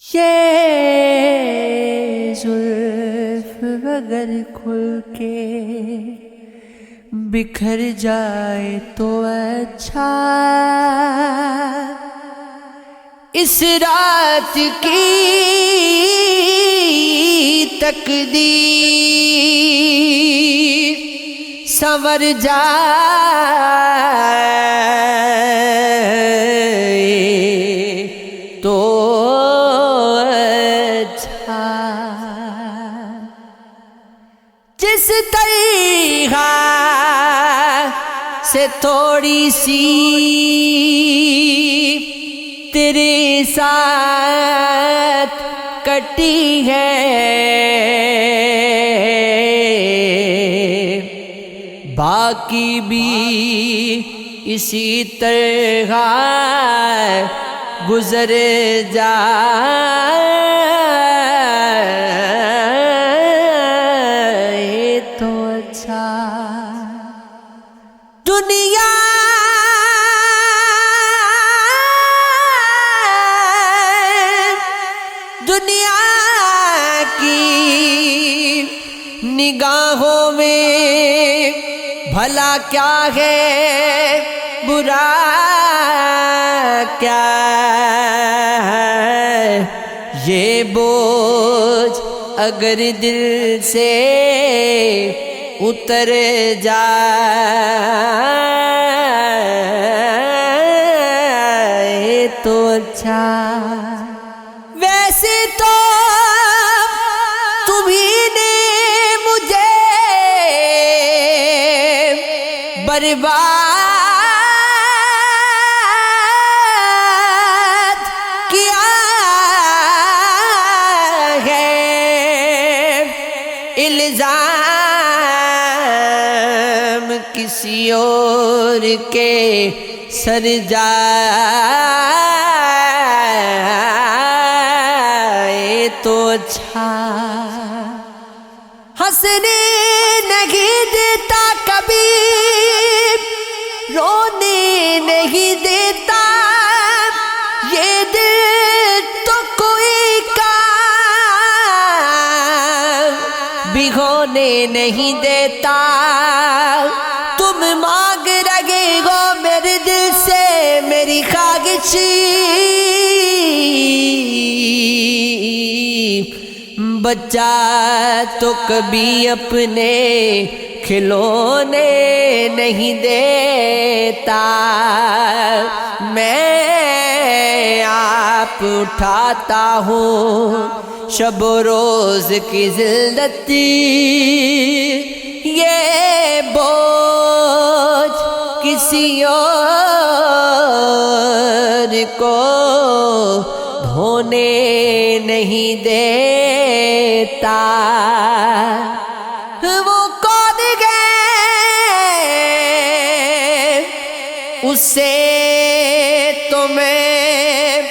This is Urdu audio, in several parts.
یہ زلف اگر کھل کے بکھر جائے تو اچھا، اس رات کی تقدیر سنور جائے تو اچھا، جس طریقہ سے تھوڑی سی تیرے ساتھ کٹی ہے، باقی بھی اسی طرح گزر جائے تو اچھا۔ دنیا کی نگاہوں میں بھلا کیا ہے، برا کیا ہے، یہ بوجھ اگر دل سے اتر جائے تو اچھا۔ ویسے تو تمہیں نے مجھے برباد کیا ہے، الزام کسی اور کے سر جائے تو اچھا۔ ہنسنے نہیں دیتا کبھی، رونے نہیں دیتا، یہ دل تو کوئی کام بھگونے نہیں دیتا۔ تم مانگ رہے ہو میرے دل سے میری خواہشی، بچہ تو کبھی اپنے کھلونے نہیں دیتا، میں آپ اٹھاتا ہوں شب و روز کی ذلتی، یہ بوجھ کسی اور کو دھونے نہیں دیتا۔ وہ کون گئے اس سے تو میں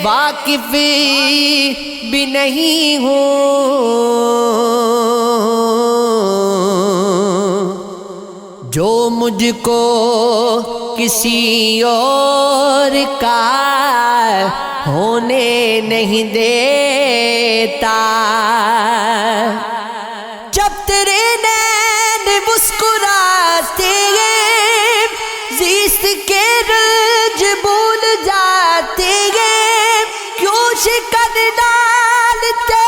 واقف بھی نہیں ہوں، جو مجھ کو کسی اور کا ہونے نہیں دیتا۔ جب تیرے نین مسکراتے ہیں، زیست کے رنج بھول جاتے ہیں، کیوں شکن ڈالتے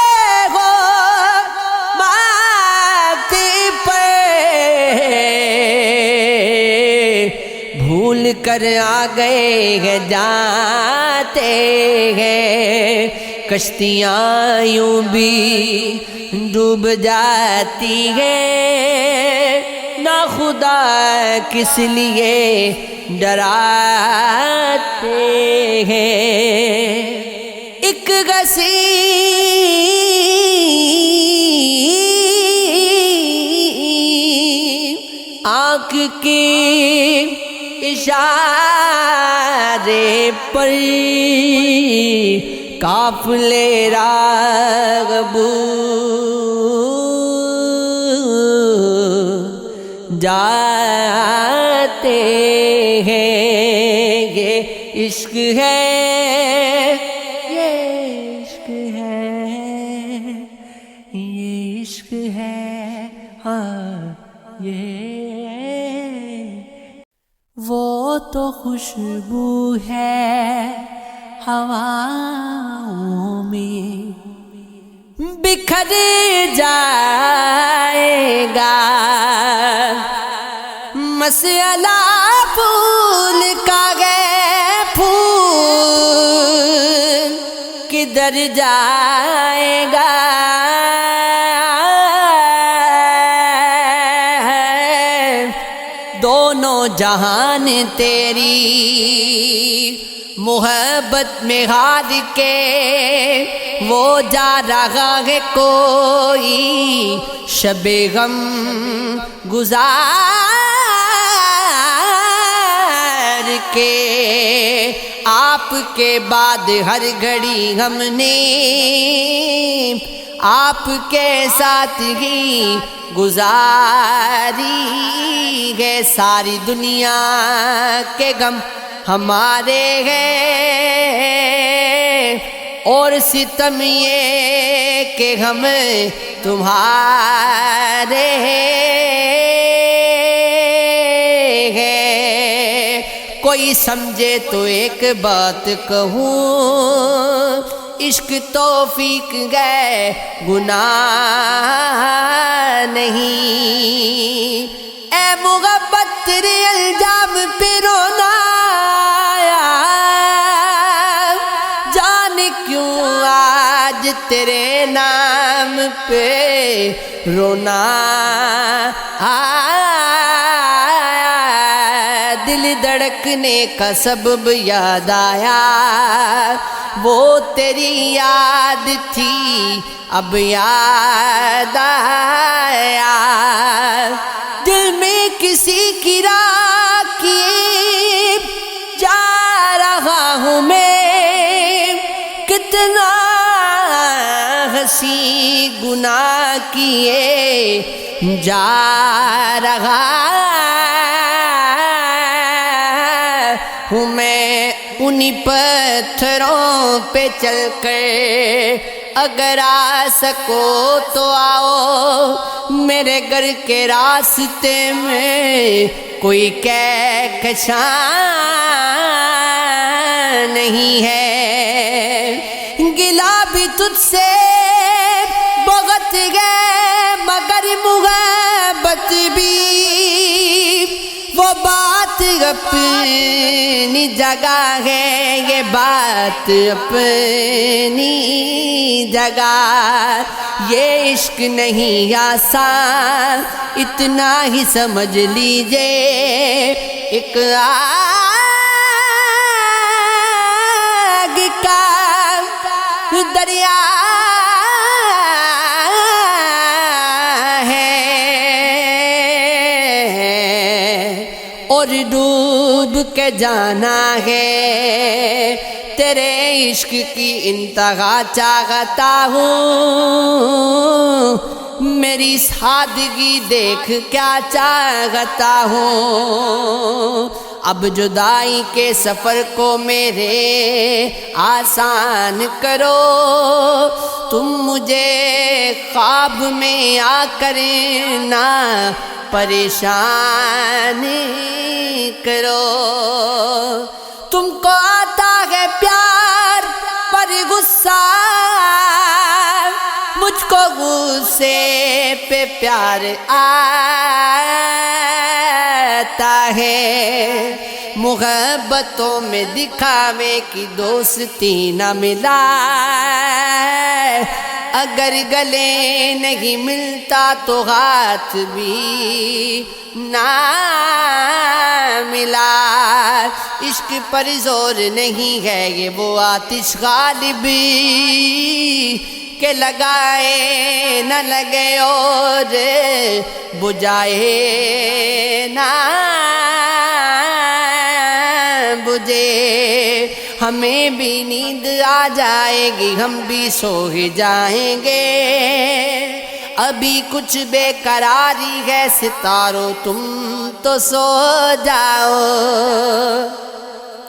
ہو ماتھے پہ، بھول کر آ گئے ہیں جاتے ہیں، کشتیاں یوں بھی ڈوب جاتی ہیں، نا خدا کس لیے ڈراتے ہیں۔ ایک غصیر آنکھ کے اشارے پر قافلے راغب جاتے ہیں، یہ عشق ہے، یہ عشق ہے ہاں یہ وہ تو خوشبو ہے ہواؤں میں بکھر جائے گا مسئلہ پھول کا گئے پھول کدھر جائے گا دونوں جہان تیری محبت میں ہار کے وہ جا رہا ہے کوئی شب غم گزار کے آپ کے بعد ہر گھڑی ہم نے آپ کے ساتھ ہی گزاری ہے ساری دنیا کے غم ہمارے ہیں اور ستم یہ کہ ہم تمہارے ہیں کوئی سمجھے تو ایک بات کہوں عشق توفیق ہے گناہ نہیں اے محبت تیرے الزام پہ رونا جان کیوں آج تیرے نام پہ رونا دل دھڑکنے کا سبب یاد آیا وہ تیری یاد تھی اب یاد آیا دل میں کسی کی راکیب جا رہا ہوں میں کتنا ہنسی گناہ کیے جا رہا ہوں میں انہی پتھروں پہ چل کر اگر آ سکو تو آؤ میرے گھر کے راستے میں کوئی کہکشاں نہیں ہے گلا بھی تجھ سے بہت ہے مگر محبت بھی وہ بات اپنی جگہ ہے یہ بات اپنی جگہ یہ عشق نہیں آسان اتنا ہی سمجھ لیجئے ایک آگ کا دریا اور ڈوب کے جانا ہے تیرے عشق کی انتہا چاہتا ہوں میری سادگی دیکھ کیا چاہتا ہوں اب جدائی کے سفر کو میرے آسان کرو تم مجھے خواب میں آ کر نہ پریشان کرو تم کو آتا ہے پیار پر غصہ مجھ کو غصے پہ پیار آتا ہے محبتوں میں دکھاوے کی دوستی نہ ملا اگر گلے نہیں ملتا تو ہاتھ بھی نہ ملا عشق پر زور نہیں ہے یہ وہ آتش غالبی کہ لگائے نہ لگے اور بجھائے نہ بجھے ہمیں بھی نیند آ جائے گی ہم بھی سو ہی جائیں گے ابھی کچھ بے قراری ہے ستاروں تم تو سو جاؤ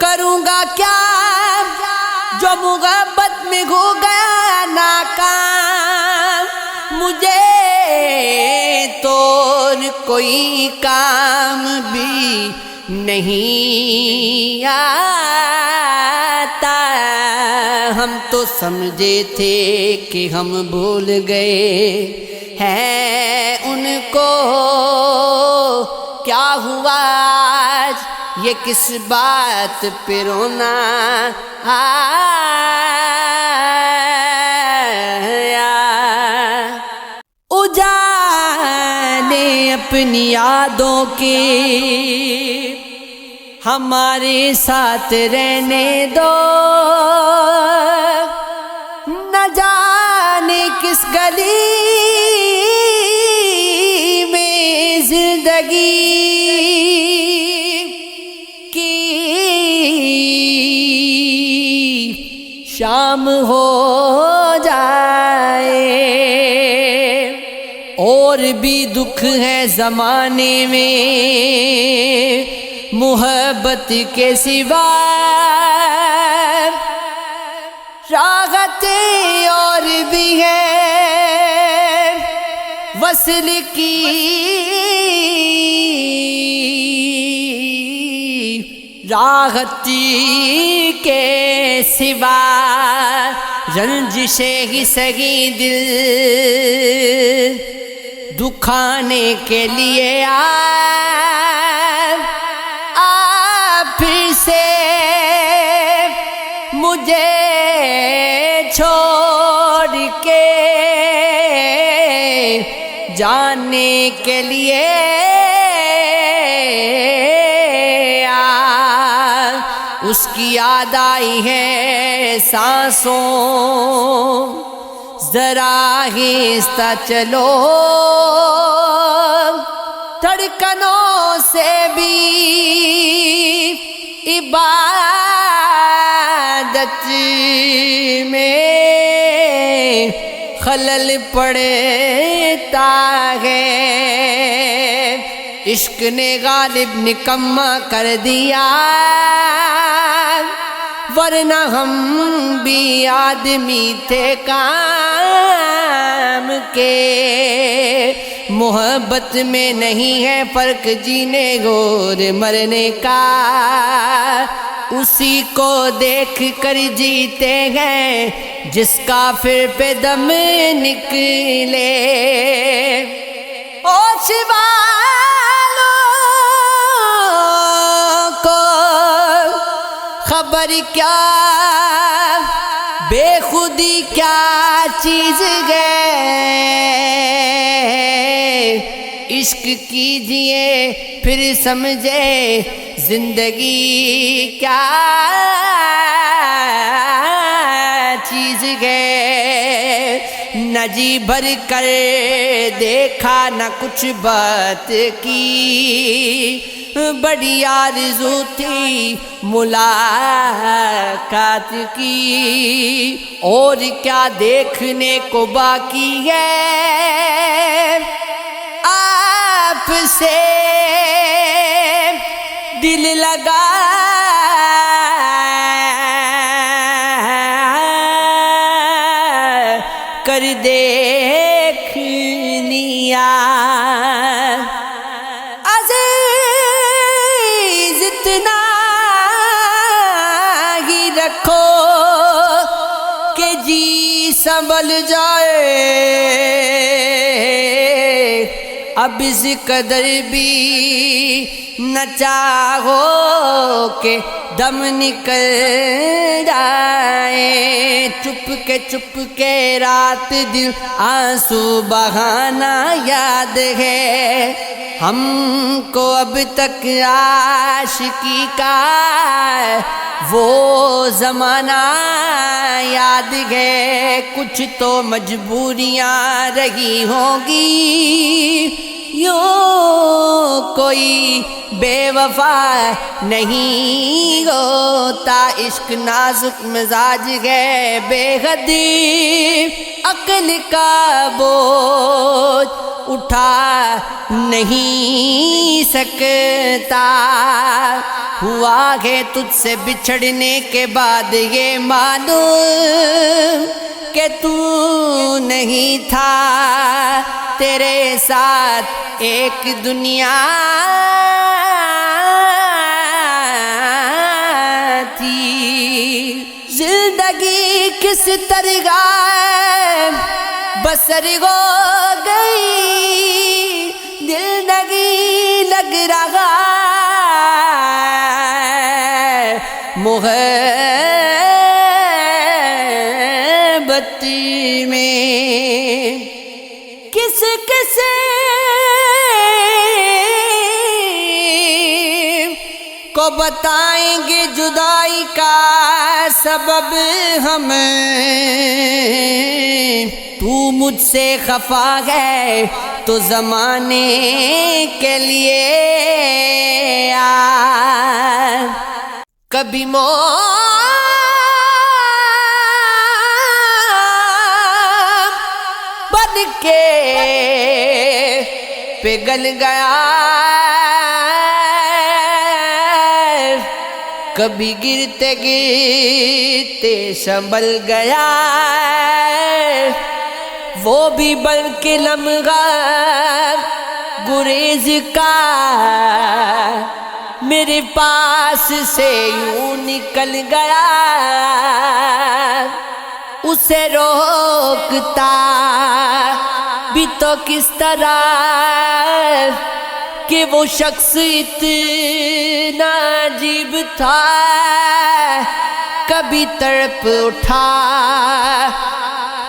کروں گا کیا جو محبت میں ہو گیا ناکام مجھے کوئی کام بھی نہیں آتا، ہم تو سمجھے تھے کہ ہم بھول گئے ہیں ان کو، کیا ہوا آج یہ کس بات پہ رونا آیا؟ اجالے اپنی یادوں کے ہمارے ساتھ رہنے دو، نہ جانے کس گلی میں زندگی کی شام ہو جائے، اور بھی دکھ ہے زمانے میں محبت کے سوا، راحتیں اور بھی ہے وصل کی، راحتی کے سوا رنجشیں ہی سہی دل دکھانے کے لیے پھر سے مجھے چھوڑ کے جانے کے لیے اس کی یاد آئی ہے سانسوں، ذرا آہستہ چلو، دھڑکنوں سے بھی عبادت میں خلل پڑتا ہے، عشق نے غالب نکما کر دیا، ورنہ ہم بھی آدمی تھے کام کے، محبت میں نہیں ہے فرق جینے اور مرنے کا، اسی کو دیکھ کر جیتے ہیں جس کافر پہ دم نکلے، ہوش والوں کو خبر کیا بے خودی کیا چیز ہے، عشق کیجئے پھر سمجھے زندگی کیا چیز ہے، نہ جی بھر کر دیکھا نہ کچھ بات کی، بڑی آرزو تھی ملاقات کی، اور کیا دیکھنے کو باقی ہے آپ سے دل لگا کر دیکھ لیا، عزیز اتنا ہی رکھو کہ جی سنبھل جائے، اب اس قدر بھی نہ چاہو کہ دم نکل جائے، چپ کے رات دن آنسو بہانا یاد ہے ہم کو، اب تک عاشقی کا وہ زمانہ یاد ہے، کچھ تو مجبوریاں رہی ہوں گی، یوں کوئی بے وفا نہیں ہوتا، عشق نازک مزاج ہے بے حدی، عقل کا بوجھ اٹھا نہیں سکتا، ہوا ہے تجھ سے بچھڑنے کے بعد یہ معلوم کہ تو نہیں تھا تیرے ساتھ ایک دنیا تھی. زندگی کس طرح بسر ہو گئی، دل نہیں لگ رہا محبت میں. کس کس کو بتائیں گے جدائی کا سبب ہمیں، تو مجھ سے خفا ہے تو زمانے کے لیے آ. کبھی بن کے پگھل گیا، کبھی گرتے گرتے سنبھل گیا، وہ بھی بلکہ لمحہ گریز کا میرے پاس سے یوں نکل گیا. اسے روکتا بھی تو کس طرح کہ وہ شخص اتنا عجیب تھا. کبھی تڑپ اٹھا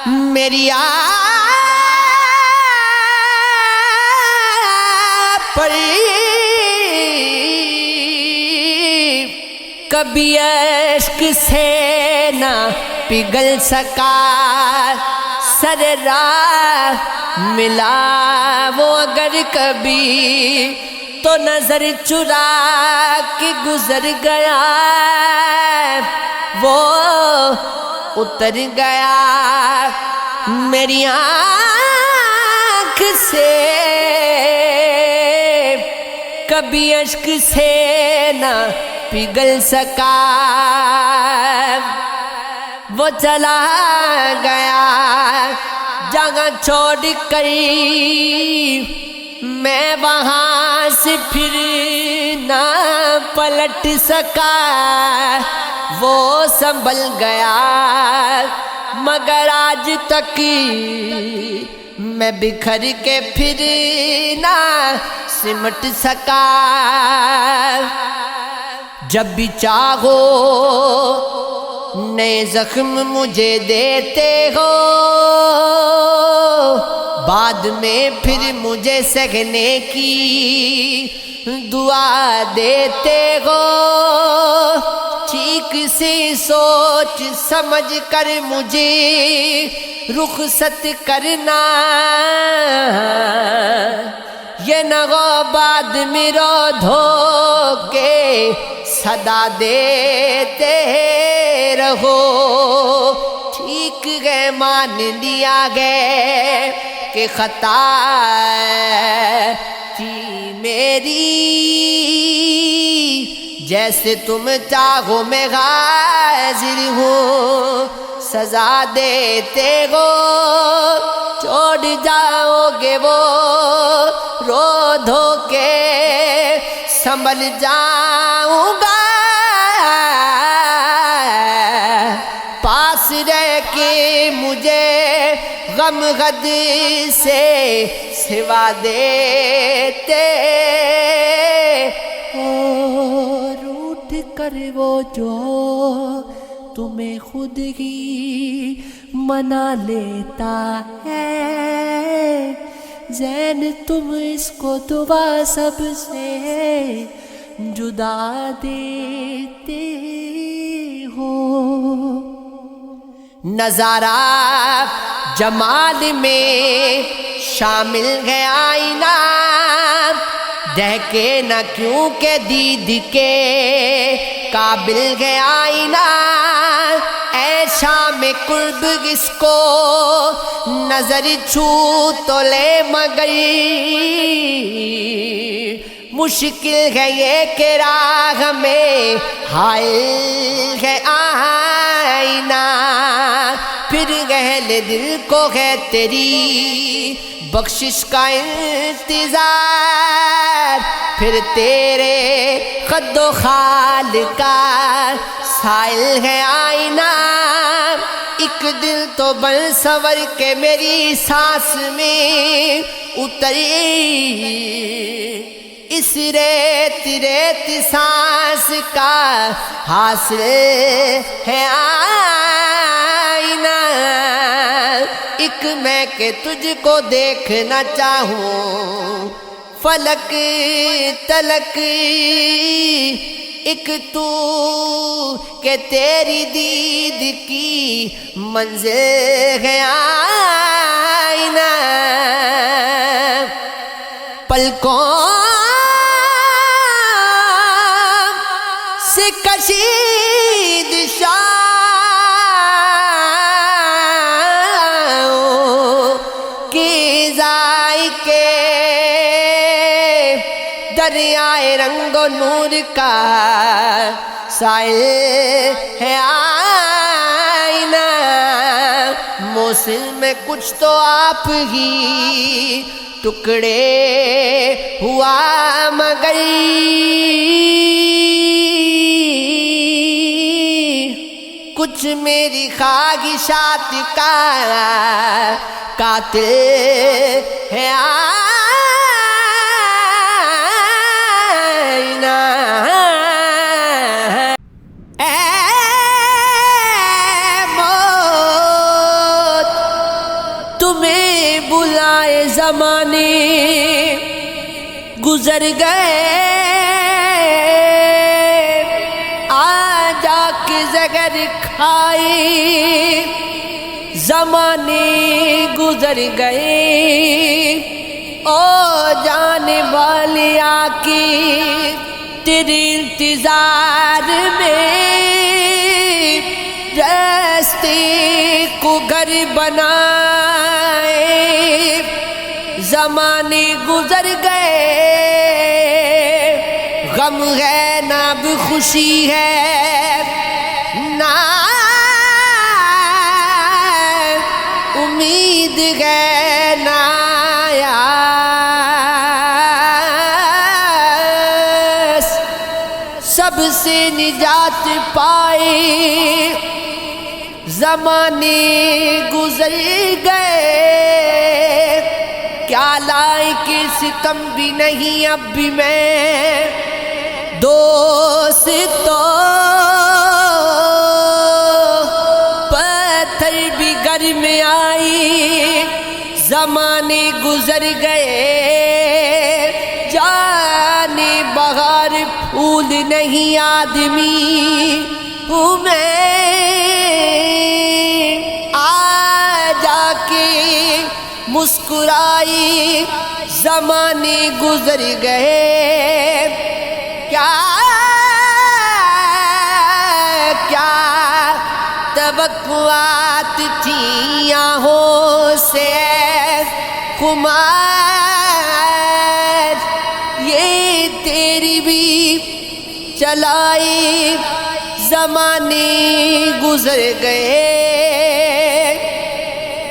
میری پر، کبھی عشق سے نہ پگھل سکا سر راہ ملا وہ اگر کبھی تو نظر چرا کے گزر گیا. وہ اتر گیا میری آنکھ سے، کبھی اشک سے نہ پگھل سکا. وہ چلا گیا جگہ چھوڑ کر، میں وہاں سے پھر نہ پلٹ سکا. وہ سنبھل گیا مگر آج تک میں بکھر کے پھر نہ سمٹ سکا. جب بھی چاہو نئے زخم مجھے دیتے ہو، بعد میں پھر مجھے سہنے کی دعا دیتے ہو. ٹھیک سی سوچ سمجھ کر مجھے رخصت کرنا، یہ نہ ہو بعد میں رو دھو کے صدا دیتے رہو. ٹھیک ہے مان لیا گئے کہ خطا تھی میری، جیسے تم چاہو میں حاضر ہوں سزا دیتے ہو. چھوڑ جاؤ گے وہ رو دھو کے سنبھل جاؤں گا، پاس رہ کے مجھے غم غد سے سوا دیتے. اور اٹھ کر وہ جو تمہیں خود ہی منا لیتا ہے، زین تم اس کو دعا سب سے جدا دیتے ہو. نظارہ جمال میں شامل ہے آئینہ، دہکے نہ کیوں کہ دید کے قابل ہے آئینہ. اے شام قرب اس کو نظر چھو تو لے مگر مشکل ہے یہ کہ راہ میں حائل ہے آئینہ. پھر اہل دل کو ہے تیری بخشش کا انتظار، پھر تیرے خد و خال کا سائل ہے آئینہ، ایک دل تو بن سور کے میری سانس میں اتری، اس ریت ریت سانس کا حاصل ہے آئینہ، ایک میں کہ تجھ کو دیکھنا چاہوں فلک تلک، ایک تو کہ تیری دید کی منزل ہے آئینہ، پلکوں سے کشید شعاعوں کی ذائقے، دریائے رنگ و نور کا سائل ہے آئینہ، موسم میں کچھ تو آپ ہی ٹکڑے ہوا مگر، کچھ میری خواہشات کا قاتل ہے آئینہ، اے موت تمہیں بلائے زمانے گزر گئے، زگر کھائی زمانے گزر گئے، او جانے والی آکی تیرے انتظار میں، راستے کو گھر بنائے زمانے گزر گئے، غم ہے نہ اب خوشی ہے نہ امید ہے نہ یاس، سب سے نجات پائے زمانے گزر گئے، کیا لائق ستم بھی نہیں اب بھی میں دوستو، پتھر بھی گھر میں آئی زمانے گزر گئے، جانے بہار پھول نہیں آدمی ہوں میں، آ جا کے مسکرائی زمانے گزر گئے، کیا توقعات تھیں آہوں سے خمار، یہ تیری بھی چلائی زمانے گزر گئے،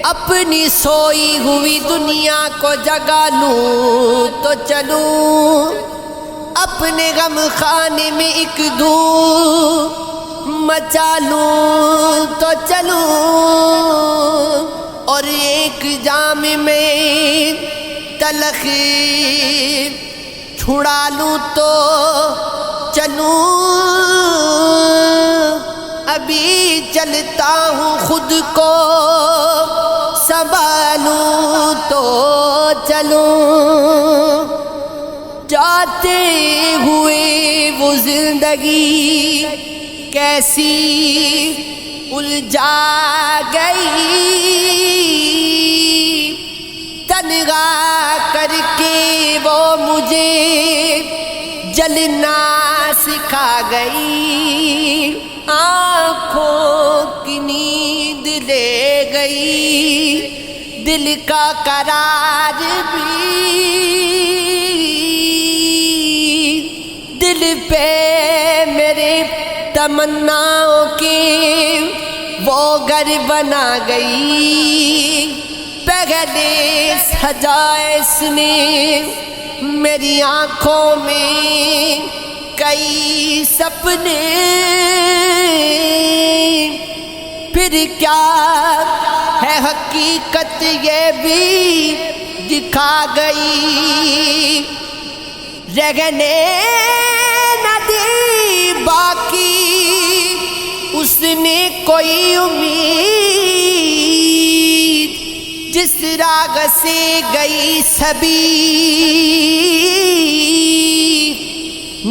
اپنی سوئی ہوئی دنیا کو جگا لوں تو چلوں، اپنے غم خانے میں ایک دھوم مچا لوں تو چلوں، اور ایک جام میں تلخ چھڑا لوں تو چلوں، ابھی چلتا ہوں خود کو سنبھالوں تو چلوں، جاتے ہوئے وہ زندگی کیسی الجھا گئی، تنہا کر کے وہ مجھے جلنا سکھا گئی، آنکھوں کی نیند لے گئی، دل کا قرار بھی، دل پہ میرے تمناؤں کی وہ گھر بنا گئی، پہلے سجائے اس نے میری آنکھوں میں کئی سپنے، پھر کیا ہے حقیقت یہ بھی دکھا گئی، رہنے نہ دی باقی اس نے کوئی امید، جس راگ سے گئی سبھی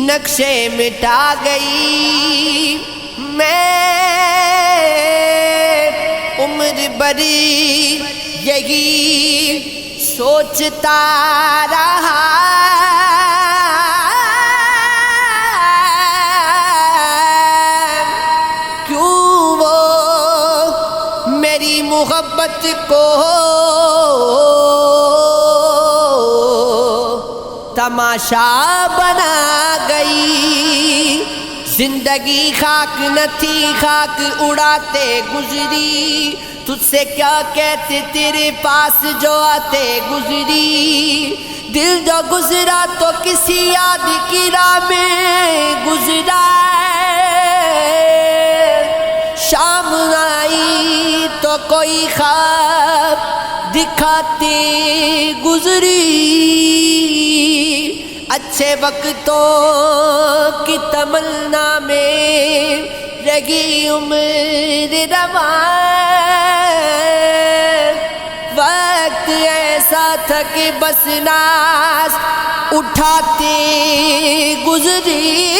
نقشے مٹا گئی، میں عمر بھری یہی سوچتا رہا، کیوں وہ میری محبت کو تماشا بنا گئی، زندگی خاک نہ تھی خاک اڑاتے گزری، تجھ سے کیا کہتے تیرے پاس جو آتے گزری، دل جو گزرا تو کسی یاد کی راہ میں گزرا، شام آئی تو کوئی خواب دکھاتے گزری، اچھے وقتوں کی تمنا میں رہی عمر رواں، وقت ایسا تھا کہ بس ناز اٹھاتے گزری،